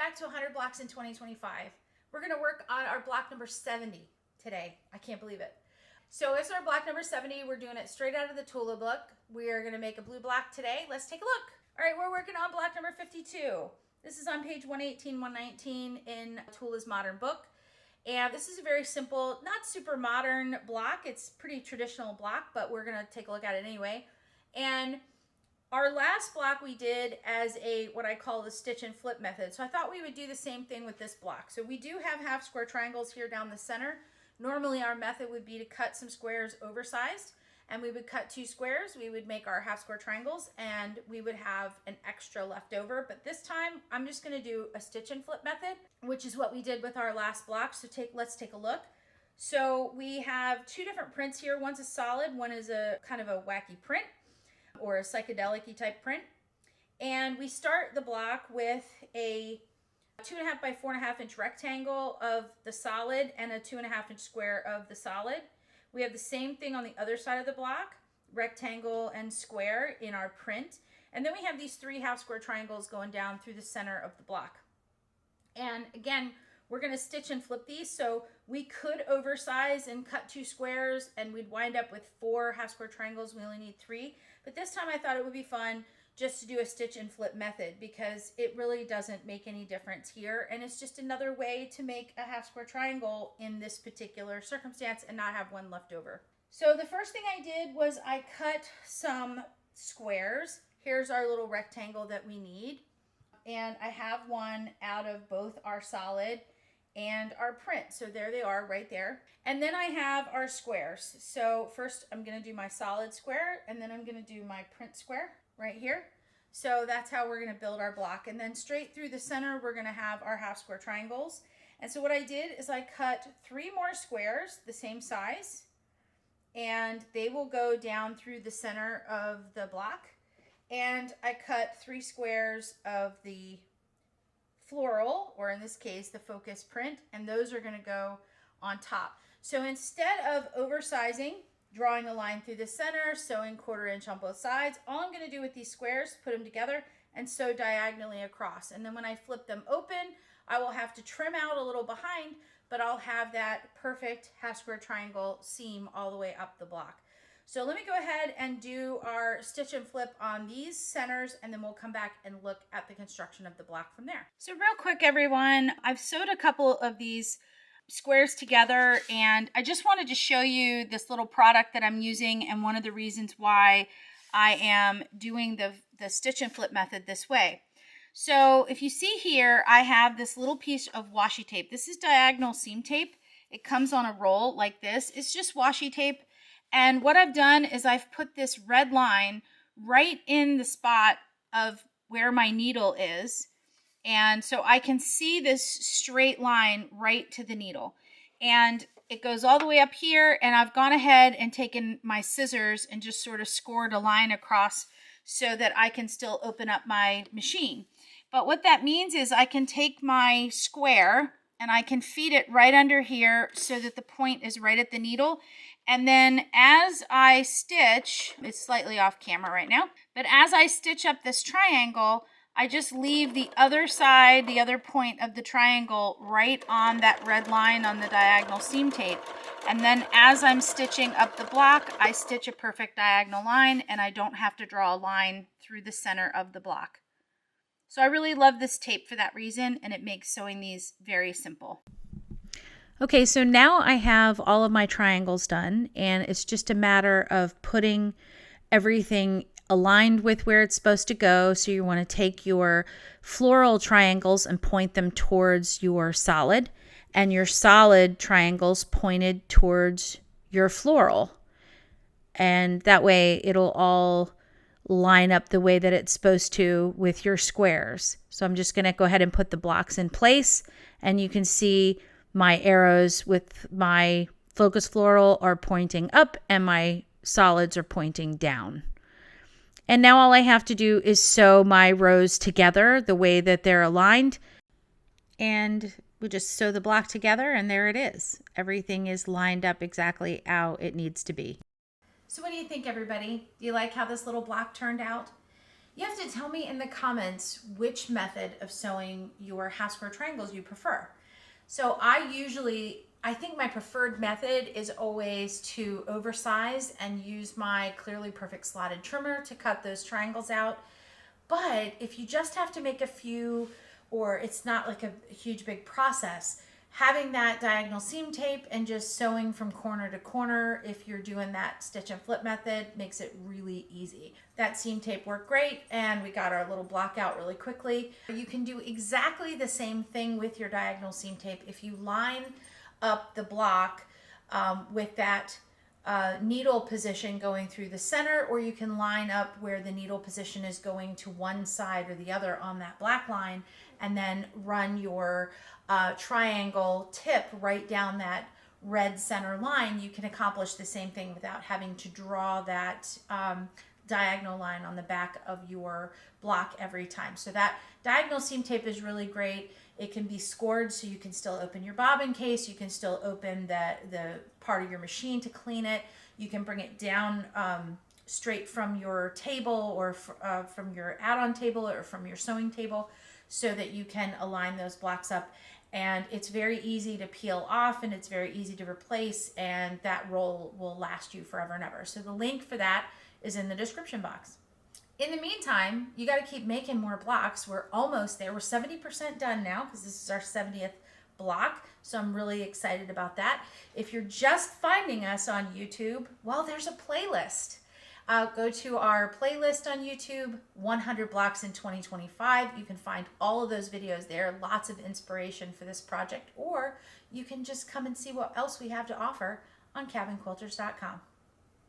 back to 100 blocks in 2025. We're going to work on our block number 70 today. I can't believe it. So it's our block number 70. We're doing it straight out of the Tula book. We are going to make a blue block today. Let's take a look. All right, we're working on block number 52. This is on page 118, 119 in Tula's modern book. And this is a very simple, not super modern block. It's pretty traditional block, but we're going to take a look at it anyway. And our last block we did as what I call the stitch and flip method. So I thought we would do the same thing with this block. So we do have half square triangles here down the center. Normally our method would be to cut some squares oversized, and we would cut 2 squares. We would make our half square triangles and we would have an extra left over. But this time I'm just going to do a stitch and flip method, which is what we did with our last block. So let's take a look. So we have 2 different prints here. One's a solid, one is a kind of a wacky print or a psychedelic-y type print. And we start the block with a 2.5 by 4.5 inch rectangle of the solid and a 2.5 inch square of the solid. We have the same thing on the other side of the block, rectangle and square in our print. And then we have these 3 half square triangles going down through the center of the block. And again, we're going to stitch and flip these. So we could oversize and cut 2 squares and we'd wind up with 4 half square triangles. We only need 3. But this time I thought it would be fun just to do a stitch and flip method because it really doesn't make any difference here. And it's just another way to make a half square triangle in this particular circumstance and not have one left over. So the first thing I did was I cut some squares. Here's our little rectangle that we need. And I have one out of both our solid and our print. So there they are right there. And then I have our squares. So first I'm going to do my solid square and then I'm going to do my print square right here. So that's how we're going to build our block. And then straight through the center we're going to have our half square triangles. And so what I did is I cut 3 more squares the same size and they will go down through the center of the block. And I cut 3 squares of the floral, or in this case the focus print, and those are going to go on top. So instead of oversizing, drawing a line through the center, sewing 1/4 inch on both sides, all I'm going to do with these squares, put them together and sew diagonally across. And then when I flip them open, I will have to trim out a little behind, but I'll have that perfect half square triangle seam all the way up the block. So let me go ahead and do our stitch and flip on these centers, and then we'll come back and look at the construction of the block from there. So real quick, everyone, I've sewed a couple of these squares together, and I just wanted to show you this little product that I'm using and one of the reasons why I am doing the stitch and flip method this way. So if you see here, I have this little piece of washi tape. This is diagonal seam tape. It comes on a roll like this. It's just washi tape. And what I've done is I've put this red line right in the spot of where my needle is. And so I can see this straight line right to the needle. And it goes all the way up here. And I've gone ahead and taken my scissors and just sort of scored a line across so that I can still open up my machine. But what that means is I can take my square and I can feed it right under here so that the point is right at the needle. And then as I stitch, it's slightly off camera right now, but as I stitch up this triangle, I just leave the other side, the other point of the triangle right on that red line on the diagonal seam tape. And then as I'm stitching up the block, I stitch a perfect diagonal line and I don't have to draw a line through the center of the block. So I really love this tape for that reason, and it makes sewing these very simple. Okay, so now I have all of my triangles done, and it's just a matter of putting everything aligned with where it's supposed to go. So you want to take your floral triangles and point them towards your solid, and your solid triangles pointed towards your floral. And that way it'll all line up the way that it's supposed to with your squares. So I'm just going to go ahead and put the blocks in place, and you can see my arrows with my focus floral are pointing up and my solids are pointing down. And now all I have to do is sew my rows together the way that they're aligned, and we just sew the block together and there it is. Everything is lined up exactly how it needs to be. So what do you think, everybody? Do you like how this little block turned out? You have to tell me in the comments which method of sewing your half square triangles you prefer. So I think my preferred method is always to oversize and use my Clearly Perfect slotted trimmer to cut those triangles out. But if you just have to make a few, or it's not like a huge big process, having that diagonal seam tape and just sewing from corner to corner, if you're doing that stitch and flip method, makes it really easy. That seam tape worked great, and we got our little block out really quickly. You can do exactly the same thing with your diagonal seam tape if you line up the block with that needle position going through the center, or you can line up where the needle position is going to one side or the other on that black line, and then run your triangle tip right down that red center line. You can accomplish the same thing without having to draw that diagonal line on the back of your block every time. So that diagonal seam tape is really great. It can be scored so you can still open your bobbin case. You can still open the part of your machine to clean it. You can bring it down straight from your table, or from your add-on table, or from your sewing table, so that you can align those blocks up. And it's very easy to peel off, and it's very easy to replace, and that roll will last you forever and ever. So the link for that is in the description box. In the meantime, you got to keep making more blocks. We're almost there. We're 70% done now, because this is our 70th block. So I'm really excited about that. If you're just finding us on YouTube, well, there's a playlist. Go to our playlist on YouTube, 100 Blocks in 2025. You can find all of those videos there. Lots of inspiration for this project. Or you can just come and see what else we have to offer on cabinquilters.com.